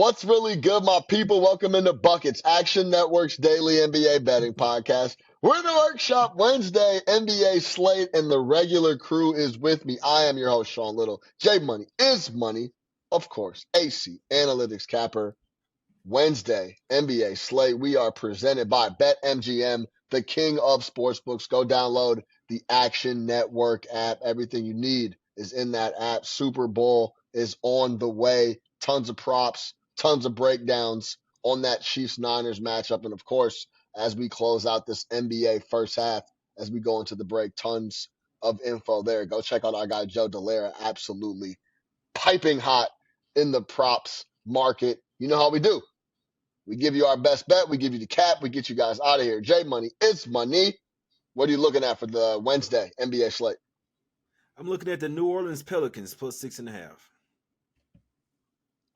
What's really good, my people? Welcome into Buckets, Action Network's daily NBA betting podcast. We're in the workshop Wednesday, NBA slate, and the regular crew is with me. I am your host, Sean Little. J Money is money, of course. AC Analytics Capper. Wednesday, NBA slate. We are presented by BetMGM, the king of sportsbooks. Go download the Action Network app. Everything you need is in that app. Super Bowl is on the way. Tons of props, tons of breakdowns on that Chiefs-Niners matchup. And of course, as we close out this NBA first half, as we go into the break, tons of info there. Go check out our guy Joe Delera. Absolutely piping hot in the props market. You know how we do. We give you our best bet. We give you the cap. We get you guys out of here. J Money, it's money. What are you looking at for the Wednesday NBA slate? I'm looking at the New Orleans Pelicans plus 6.5.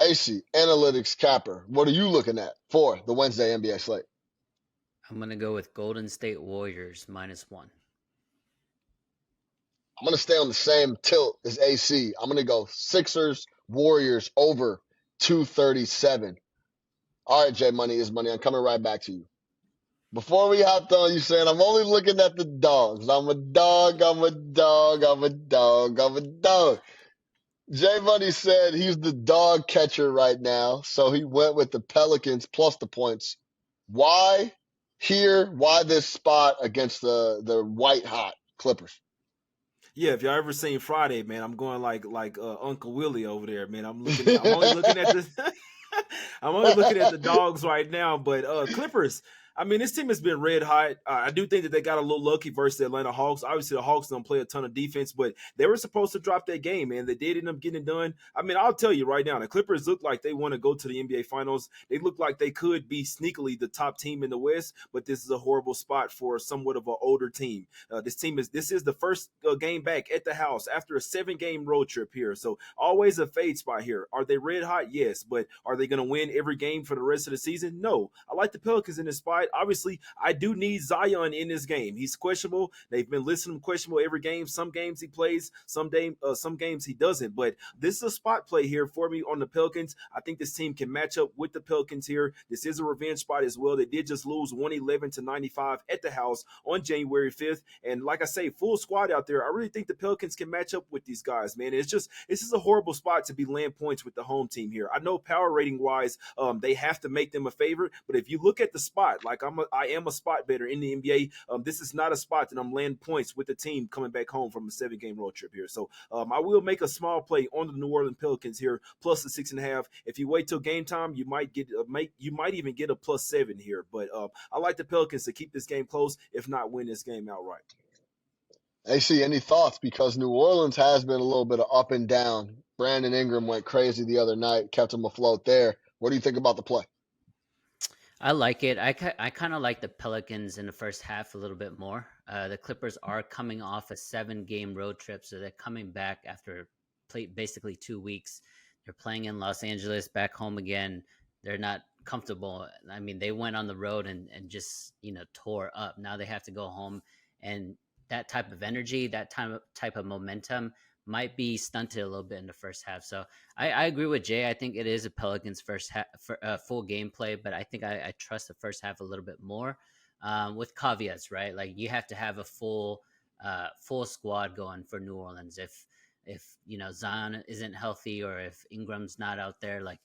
AC Analytics Capper, what are you looking at for the Wednesday NBA slate? I'm going to go with Golden State Warriors -1. I'm going to stay on the same tilt as AC. I'm going to go Sixers, Warriors over 237. All right, J Money is money. I'm coming right back to you. Before we hopped on, you saying I'm only looking at the dogs. I'm a dog, I'm a dog, I'm a dog, I'm a dog. J Money said he's the dog catcher right now, so he went with the Pelicans plus the points. Why here? Why this spot against the white hot Clippers? Yeah, if y'all ever seen Friday, man, I'm going like Uncle Willie over there, man. I'm only looking at the I'm only looking at the dogs right now, but Clippers. I mean, this team has been red hot. I do think that they got a little lucky versus the Atlanta Hawks. Obviously, the Hawks don't play a ton of defense, but they were supposed to drop that game, man. They did end up getting it done. I mean, I'll tell you right now, the Clippers look like they want to go to the NBA Finals. They look like they could be sneakily the top team in the West, but this is a horrible spot for somewhat of an older team. This is the first game back at the house after a 7-game road trip here, so always a fade spot here. Are they red hot? Yes, but are they going to win every game for the rest of the season? No. I like the Pelicans in this spot. Obviously, I do need Zion in this game. He's questionable. They've been listing him questionable every game. Some games he plays, some games he doesn't. But this is a spot play here for me on the Pelicans. I think this team can match up with the Pelicans here. This is a revenge spot as well. They did just lose 111-95 at the house on January 5th. And like I say, full squad out there. I really think the Pelicans can match up with these guys, man. This is a horrible spot to be laying points with the home team here. I know power rating wise, they have to make them a favorite. But if you look at the spot, like I am a spot better in the NBA. This is not a spot that I'm laying points with the team coming back home from a 7-game road trip here. So I will make a small play on the New Orleans Pelicans here, plus the 6.5. If you wait till game time, you might even get a +7 here. But I like the Pelicans to keep this game close, if not win this game outright. AC, any thoughts? Because New Orleans has been a little bit of up and down. Brandon Ingram went crazy the other night, kept him afloat there. What do you think about the play? I like it. I kind of like the Pelicans in the first half a little bit more. The Clippers are coming off a 7-game road trip, so they're coming back after basically 2 weeks. They're playing in Los Angeles, back home again. They're not comfortable. I mean, they went on the road and just, tore up. Now they have to go home, and that type of energy, that type of momentum might be stunted a little bit in the first half. So I agree with Jay. I think it is a Pelicans first half full gameplay, but I think I trust the first half a little bit more with caveats, right? Like you have to have a full squad going for New Orleans. If Zion isn't healthy or if Ingram's not out there, like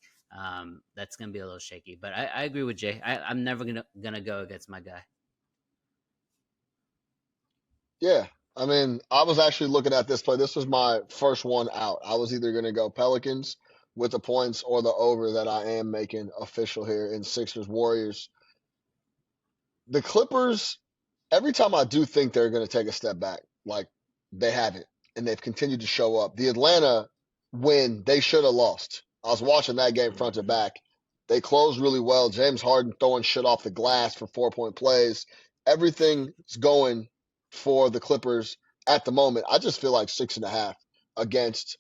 that's going to be a little shaky. But I agree with Jay. I'm never gonna go against my guy. Yeah. I mean, I was actually looking at this play. This was my first one out. I was either going to go Pelicans with the points or the over that I am making official here in Sixers Warriors. The Clippers, every time I do think they're going to take a step back, like they haven't, and they've continued to show up. The Atlanta win, they should have lost. I was watching that game front to back. They closed really well. James Harden throwing shit off the glass for 4-point plays. Everything's going for the Clippers at the moment. I just feel like 6.5 against.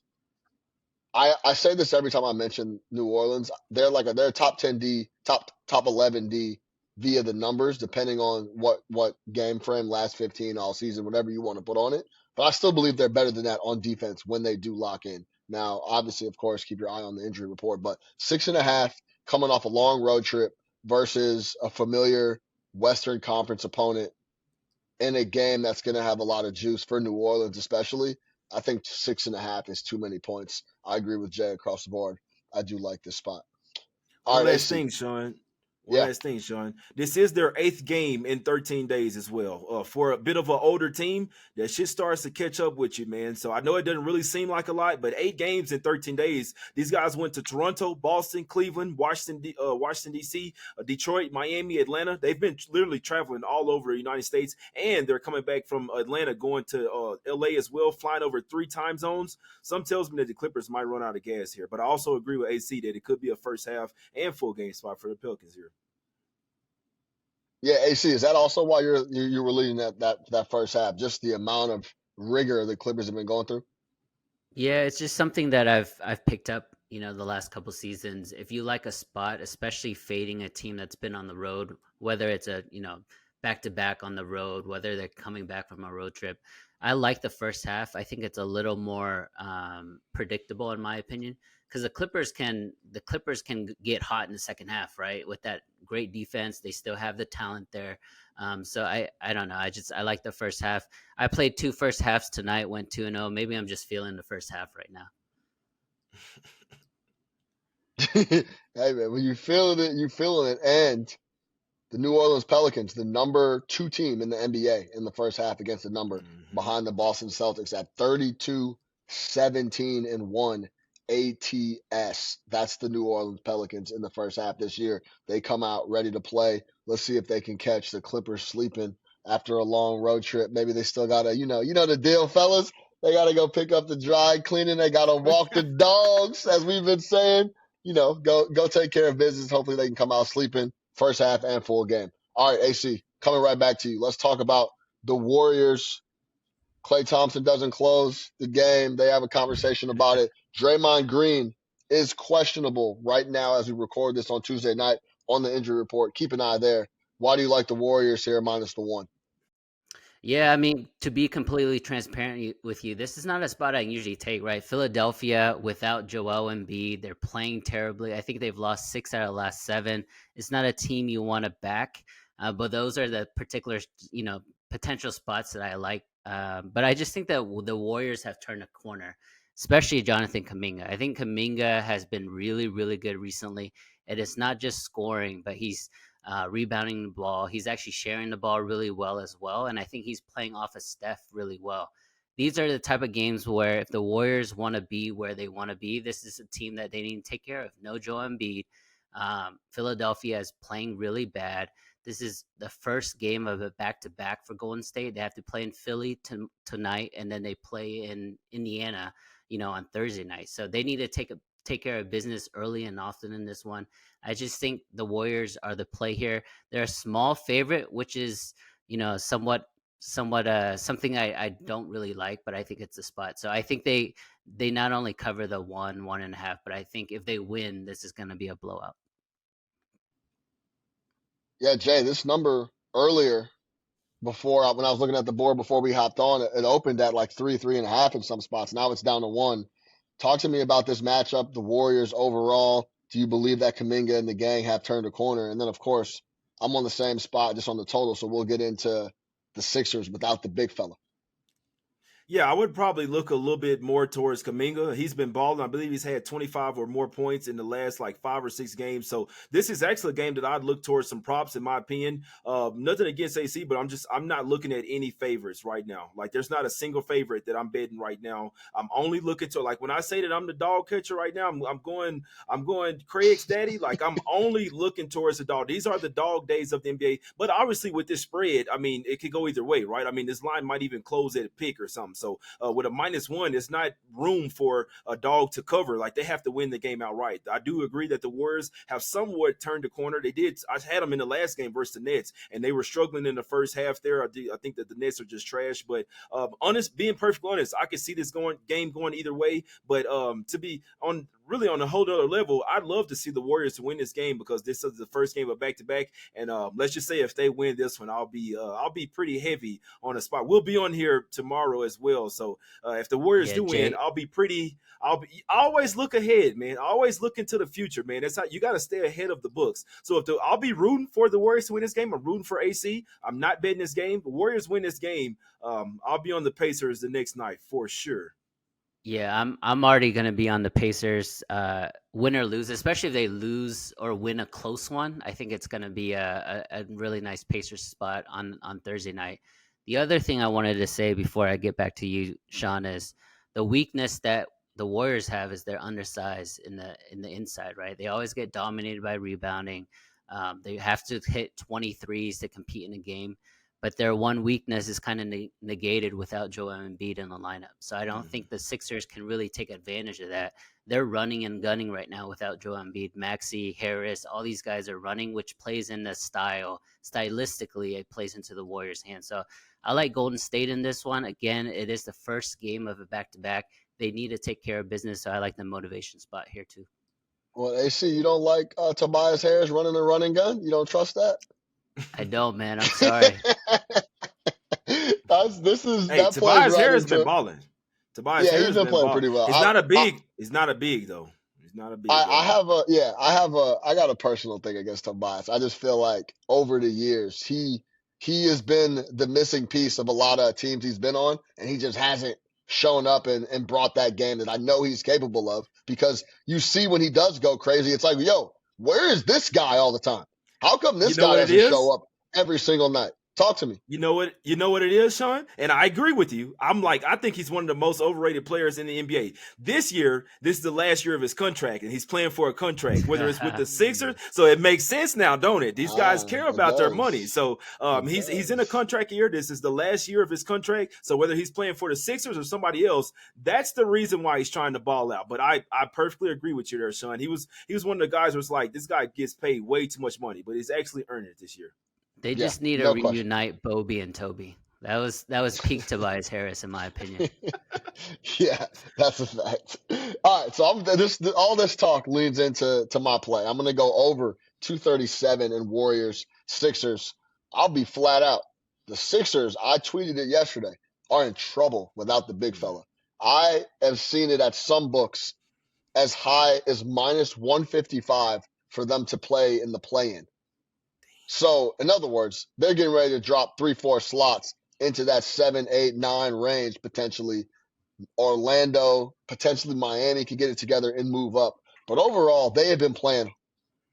I say this every time I mention New Orleans. They're a top 10 D, top 11 D via the numbers, depending on what game frame, last 15 all season, whatever you want to put on it. But I still believe they're better than that on defense when they do lock in. Now, obviously, of course, keep your eye on the injury report. But 6.5 coming off a long road trip versus a familiar Western Conference opponent in a game that's going to have a lot of juice for New Orleans, especially. I think 6.5 is too many points. I agree with Jay across the board. I do like this spot. All One right, last AC. thing, Sean. One Yeah. last thing, Sean. This is their 8th game in 13 days as well. For a bit of an older team, that shit starts to catch up with you, man. So I know it doesn't really seem like a lot, but 8 games in 13 days. These guys went to Toronto, Boston, Cleveland, Washington D.C., Detroit, Miami, Atlanta. They've been literally traveling all over the United States, and they're coming back from Atlanta, going to L.A. as well, flying over 3 time zones. Some tells me that the Clippers might run out of gas here, but I also agree with AC that it could be a first half and full game spot for the Pelicans here. Yeah, AC, is that also why you were leading that first half? Just the amount of rigor the Clippers have been going through? Yeah, it's just something that I've picked up, the last couple seasons. If you like a spot, especially fading a team that's been on the road, whether it's a, back to back on the road, whether they're coming back from a road trip, I like the first half. I think it's a little more predictable in my opinion, because the Clippers can get hot in the second half, right? With that great defense, they still have the talent there. So I don't know. I like the first half. I played 2 first halves tonight, went 2-0. Maybe I'm just feeling the first half right now. Hey man, when you feeling it, you feeling it. And the New Orleans Pelicans, the number 2 team in the NBA in the first half against the number Mm-hmm. behind the Boston Celtics at 32-17-1 ATS. That's the New Orleans Pelicans in the first half this year. They come out ready to play. Let's see if they can catch the Clippers sleeping after a long road trip. Maybe they still gotta, you know the deal, fellas. They gotta go pick up the dry cleaning. They gotta walk the dogs, as we've been saying. Go take care of business. Hopefully they can come out sleeping first half and full game. All right, AC, coming right back to you. Let's talk about the Warriors. Klay Thompson doesn't close the game. They have a conversation about it. Draymond Green is questionable right now as we record this on Tuesday night on the injury report. Keep an eye there. Why do you like the Warriors here minus the 1? Yeah, I mean, to be completely transparent with you, this is not a spot I usually take, right? Philadelphia without Joel Embiid, they're playing terribly. I think they've lost 6 out of the last 7. It's not a team you want to back, but those are the particular, potential spots that I like. But I just think that the Warriors have turned a corner, especially Jonathan Kuminga. I think Kuminga has been really, really good recently. It is not just scoring, but he's rebounding the ball. He's actually sharing the ball really well as well. And I think he's playing off of Steph really well. These are the type of games where if the Warriors want to be where they want to be, this is a team that they need to take care of. No Joel Embiid. Philadelphia is playing really bad. This is the first game of a back-to-back for Golden State. They have to play in Philly tonight, and then they play in Indiana, on Thursday night. So they need to take care of business early and often in this one. I just think the Warriors are the play here. They're a small favorite, which is, somewhat something I don't really like, but I think it's a spot. So I think they not only cover the 1.5, but I think if they win, this is going to be a blowout. Yeah, Jay, this number earlier when I was looking at the board before we hopped on, it opened at like 3.5 in some spots. Now it's down to 1. Talk to me about this matchup, the Warriors overall. Do you believe that Kuminga and the gang have turned a corner? And then, of course, I'm on the same spot just on the total, so we'll get into the Sixers without the big fella. Yeah, I would probably look a little bit more towards Kuminga. He's been balling. I believe he's had 25 or more points in the last like 5 or 6 games. So this is actually a game that I'd look towards some props, in my opinion. Nothing against AC, but I'm not looking at any favorites right now. Like there's not a single favorite that I'm betting right now. I'm only looking to, like, when I say that I'm the dog catcher right now, I'm going Craig's daddy. Like I'm only looking towards the dog. These are the dog days of the NBA. But obviously with this spread, I mean, it could go either way, right? I mean, this line might even close at a pick or something. So with a -1, it's not room for a dog to cover. Like they have to win the game outright. I do agree that the Warriors have somewhat turned the corner. They did. I had them in the last game versus the Nets, and they were struggling in the first half there. I think that the Nets are just trash. But being perfectly honest, I could see this game going either way. But to be on really on a whole other level, I'd love to see the Warriors win this game because this is the first game of back to back. And let's just say if they win this one, I'll be pretty heavy on the spot. We'll be on here tomorrow as well. So if the Warriors Yeah, do win, Jay. I always look ahead, man. I always look into the future, man. That's how you got to stay ahead of the books. So I'll be rooting for the Warriors to win this game. I'm rooting for AC. I'm not betting this game. The Warriors win this game. I'll be on the Pacers the next night for sure. Yeah, I'm already gonna be on the Pacers, win or lose, especially if they lose or win a close one. I think it's gonna be a really nice Pacers spot on Thursday night. The other thing I wanted to say before I get back to you, Sean, is the weakness that the Warriors have is they're undersized in the inside, right? They always get dominated by rebounding. They have to hit 23s to compete in a game, but their one weakness is kind of negated without Joel Embiid in the lineup. So I don't think the Sixers can really take advantage of that. They're running and gunning right now without Joel Embiid. Maxey, Harris, all these guys are running, which plays in the style. Stylistically, it plays into the Warriors' hands. So I like Golden State in this one. Again, it is the first game of a back-to-back. They need to take care of business, so I like the motivation spot here too. Well, AC, you don't like Tobias Harris running the running gun? You don't trust that? I don't, man. I'm sorry. Hey, That plays Tobias right Harris been into. balling. Tobias Yeah, he's Harris been been playing balling. pretty well. He's not a big. He's not a big though. He's not a big I guy. I got a personal thing against Tobias. I just feel like over the years he has been the missing piece of a lot of teams he's been on, and he just hasn't shown up and brought that game that I know he's capable of. Because you see when he does go crazy, it's like, yo, where is this guy all the time? How come You this know guy what it doesn't show is? up every single night? Talk to me. You know what? You know what it is, Sean. And I agree with you. I think he's one of the most overrated players in the NBA. This year, this is the last year of his contract, and he's playing for a contract, whether it's with the Sixers. So it makes sense now, don't it? These guys care It about their money. does. So It he's in a does. contract year. This is the last year of his contract. So whether he's playing for the Sixers or somebody else, that's the reason why he's trying to ball out. But I perfectly agree with you there, Sean. He was one of the guys who was like, this guy gets paid way too much money, but he's actually earning it this year. They Yeah, just need to no question. reunite Bobby and Toby. That was peak Tobias Harris, in my opinion. Yeah, that's a fact. All right, so all this talk leads into my play. I'm gonna go over 237 in Warriors Sixers. I'll be flat out. The Sixers, I tweeted it yesterday, are in trouble without the big fella. I have seen it at some books as high as minus 155 for them to play in the play-in. So, in other words, they're getting ready to drop 3-4 slots into that 7, 8, 9 range potentially. Orlando, potentially Miami could get it together and move up. But overall, they have been playing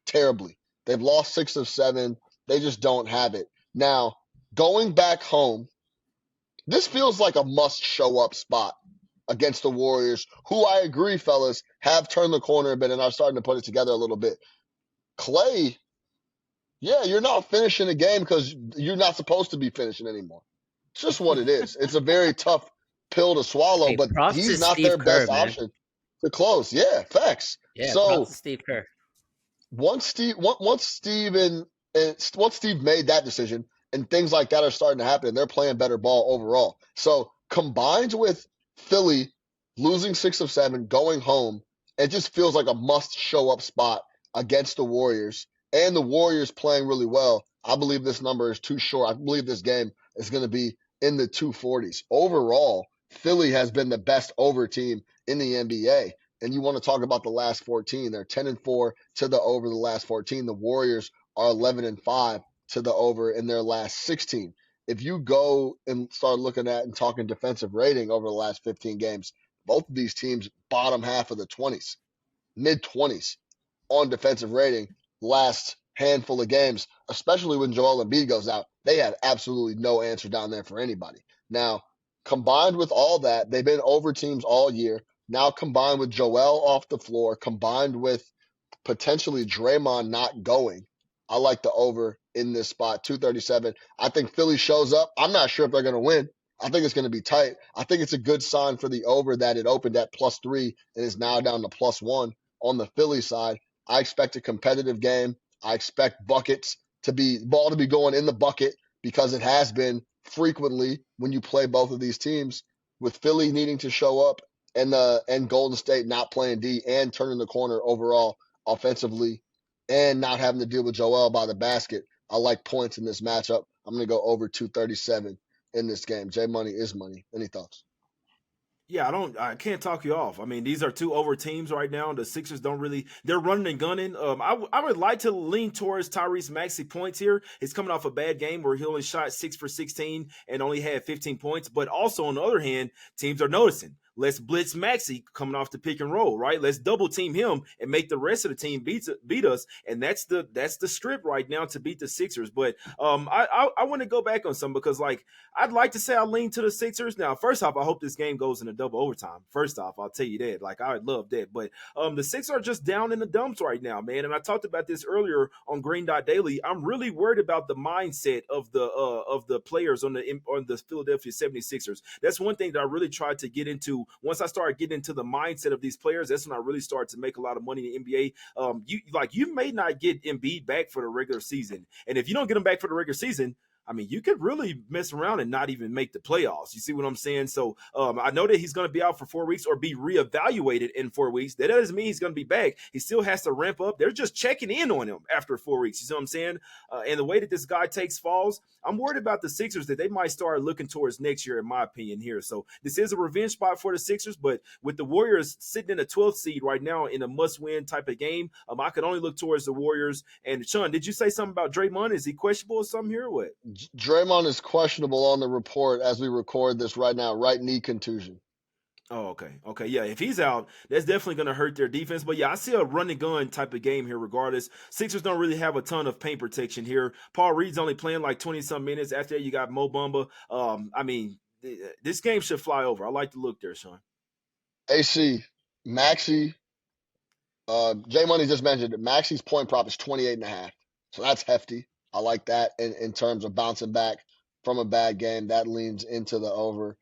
terribly. They've lost 6 of 7. They just don't have it. Now, going back home, this feels like a must show up spot against the Warriors, who I agree, fellas, have turned the corner a bit and are starting to put it together a little bit. Clay, yeah, you're not finishing a game because you're not supposed to be finishing anymore. It's just what it is. It's a very tough pill to swallow, Hey, but props to he's not Steve their Kerr, best man. option to close. Yeah, facts. Yeah, props So to Steve Kerr. once Steve made that decision and things like that are starting to happen, and they're playing better ball overall. So combined with Philly losing 6 of 7, going home, it just feels like a must show up spot against the Warriors. And the Warriors playing really well. I believe this number is too short. I believe this game is going to be in the 240s. Overall, Philly has been the best over team in the NBA. And you want to talk about the last 14. They're 10-4 to the over the last 14. The Warriors are 11-5 to the over in their last 16. If you go and start looking at and talking defensive rating over the last 15 games, both of these teams bottom half of the 20s, mid 20s on defensive rating last handful of games, especially when Joel Embiid goes out. They had absolutely no answer down there for anybody. Now, combined with all that, they've been over teams all year. Now combined with Joel off the floor, combined with potentially Draymond not going, I like the over in this spot, 237. I think Philly shows up. I'm not sure if they're going to win. I think it's going to be tight. I think it's a good sign for the over that it opened at +3 and is now down to +1 on the Philly side. I expect a competitive game. I expect ball to be going in the bucket because it has been frequently when you play both of these teams, with Philly needing to show up and Golden State not playing D and turning the corner overall offensively and not having to deal with Joel by the basket. I like points in this matchup. I'm going to go over 237 in this game. J Money is money. Any thoughts? Yeah, I can't talk you off. I mean, these are two over teams right now. The Sixers don't really, they're running and gunning. I would like to lean towards Tyrese Maxey points here. He's coming off a bad game where he only shot 6 for 16 and only had 15 points. But also on the other hand, teams are noticing. Let's blitz Maxey coming off the pick and roll, right? Let's double team him and make the rest of the team beat us. And that's the script right now to beat the Sixers. But I want to go back on some because like I'd like to say I lean to the Sixers. Now, first off, I hope this game goes in a double overtime. First off, I'll tell you that. Like I would love that. But the Sixers are just down in the dumps right now, man. And I talked about this earlier on Green Dot Daily. I'm really worried about the mindset of the players on the Philadelphia 76ers. That's one thing that I really tried to get into. Once I started getting into the mindset of these players, that's when I really started to make a lot of money in the NBA. You may not get Embiid back for the regular season, and if you don't get him back for the regular season, I mean, you could really mess around and not even make the playoffs. You see what I'm saying? So I know that he's going to be out for 4 weeks or be reevaluated in 4 weeks. That doesn't mean he's going to be back. He still has to ramp up. They're just checking in on him after 4 weeks. You see what I'm saying? And the way that this guy takes falls, I'm worried about the Sixers that they might start looking towards next year, in my opinion, here. So this is a revenge spot for the Sixers, but with the Warriors sitting in a 12th seed right now in a must-win type of game, I could only look towards the Warriors. And Sean, did you say something about Draymond? Is he questionable or something here or what? Draymond is questionable on the report as we record this right now. Right knee contusion. Oh, okay. Okay. Yeah. If he's out, that's definitely going to hurt their defense. But yeah, I see a run and gun type of game here regardless. Sixers don't really have a ton of paint protection here. Paul Reed's only playing like 20-some minutes. After that, you got Mo Bamba. I mean, this game should fly over. I like the look there, Sean. AC, Maxey, J Money just mentioned it. Maxey's point prop is 28.5. So that's hefty. I like that in terms of bouncing back from a bad game. That leans into the over.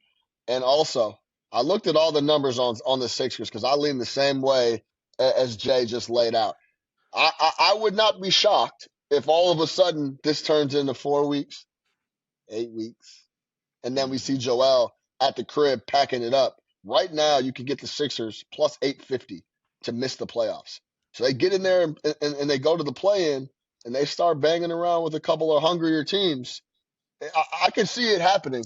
And also, I looked at all the numbers on the Sixers because I lean the same way as Jay just laid out. I would not be shocked if all of a sudden this turns into 4 weeks, 8 weeks, and then we see Joel at the crib packing it up. Right now, you can get the Sixers plus 850 to miss the playoffs. So they get in there and they go to the play-in and they start banging around with a couple of hungrier teams. I can see it happening.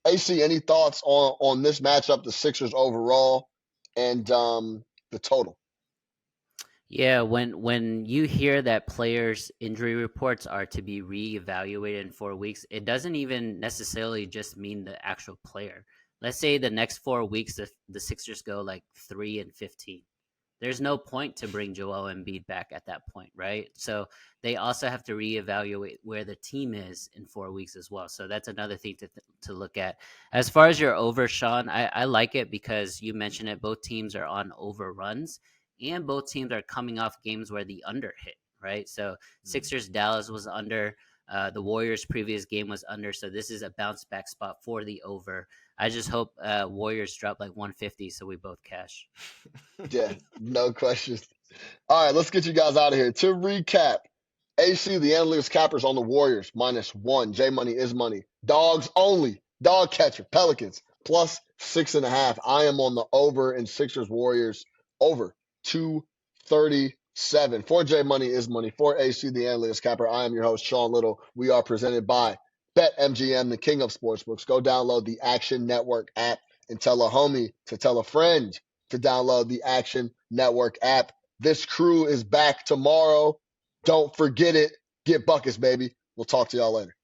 AC, any thoughts on this matchup, the Sixers overall, and the total? Yeah, when you hear that players' injury reports are to be reevaluated in 4 weeks, it doesn't even necessarily just mean the actual player. Let's say the next 4 weeks, the Sixers go like 3-15. There's no point to bring Joel Embiid back at that point, right? So they also have to reevaluate where the team is in 4 weeks as well. So that's another thing to look at. As far as your over, Sean, I like it because you mentioned it. Both teams are on overruns, and both teams are coming off games where the under hit, right? So Sixers Dallas was under. The Warriors' previous game was under, so this is a bounce back spot for the over. I just hope Warriors drop like 150 so we both cash. Yeah, no questions. All right, let's get you guys out of here. To recap, AC, the analytics cappers on the Warriors, -1. J Money is money. Dogs only. Dog catcher, Pelicans, plus 6.5. I am on the over in Sixers Warriors, over 237. For J Money is money. For AC, the analytics capper, I am your host, Sean Little. We are presented by BetMGM, the king of sportsbooks. Go download the Action Network app and tell a homie to tell a friend to download the Action Network app. This crew is back tomorrow. Don't forget it. Get buckets, baby. We'll talk to y'all later.